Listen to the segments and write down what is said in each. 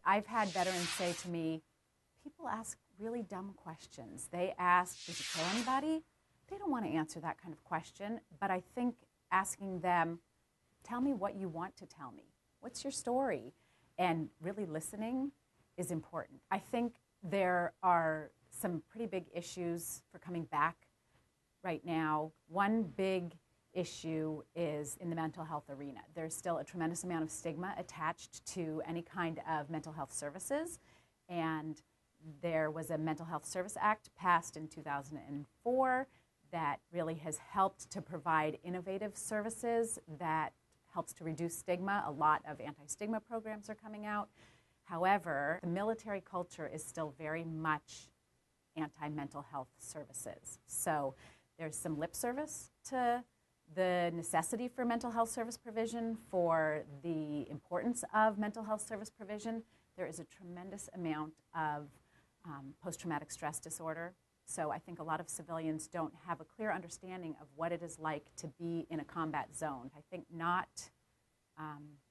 I've had veterans say to me, people ask really dumb questions. They ask, did you kill anybody? They don't want to answer that kind of question, but I think asking them, tell me what you want to tell me. What's your story? And really listening is important. I think there are some pretty big issues for coming back right now. One big issue is in the mental health arena. There's still a tremendous amount of stigma attached to any kind of mental health services, and there was a Mental Health Service Act passed in 2004 that really has helped to provide innovative services that helps to reduce stigma. A lot of anti-stigma programs are coming out. However, the military culture is still very much anti-mental health services. So there's some lip service to the necessity for mental health service provision, for the importance of mental health service provision. There is a tremendous amount of post-traumatic stress disorder. So I think a lot of civilians don't have a clear understanding of what it is like to be in a combat zone. I think not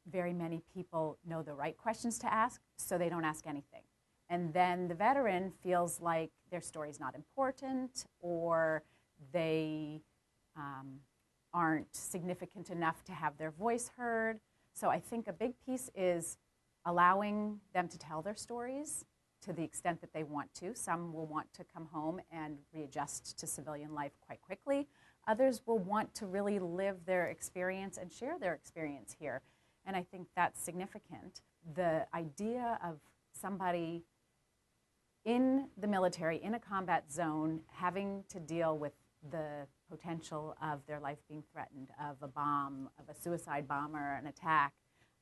very many people know the right questions to ask, so they don't ask anything. And then the veteran feels like their story's not important, or they aren't significant enough to have their voice heard. So I think a big piece is allowing them to tell their stories to the extent that they want to. Some will want to come home and readjust to civilian life quite quickly. Others will want to really live their experience and share their experience here. And I think that's significant. The idea of somebody in the military, in a combat zone, having to deal with the potential of their life being threatened, of a bomb, of a suicide bomber, an attack,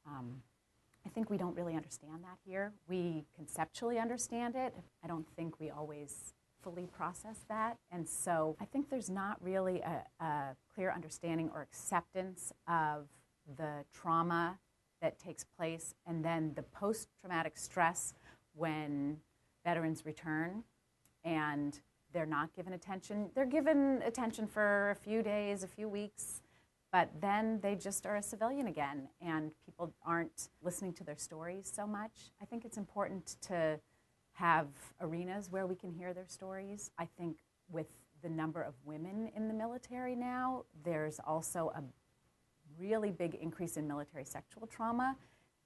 I think we don't really understand that here. We conceptually understand it. I don't think we always fully process that. And so I think there's not really a clear understanding or acceptance of the trauma that takes place, and then the post-traumatic stress when veterans return and they're not given attention. They're given attention for a few days, a few weeks, but then they just are a civilian again, and people aren't listening to their stories so much. I think it's important to have arenas where we can hear their stories. I think with the number of women in the military now, there's also a really big increase in military sexual trauma.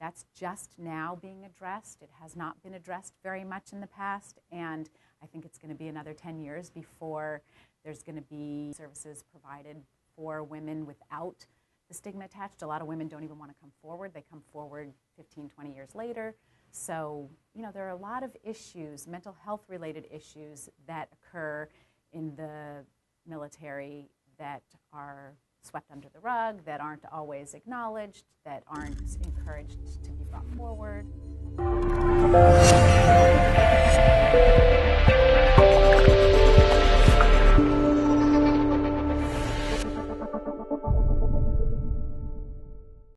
That's just now being addressed. It has not been addressed very much in the past, and I think it's going to be another 10 years before there's going to be services provided for women without the stigma attached. A lot of women don't even want to come forward. They come forward 15, 20 years later. So, you know, there are a lot of issues, mental health related issues that occur in the military that are swept under the rug, that aren't always acknowledged, that aren't encouraged to be brought forward.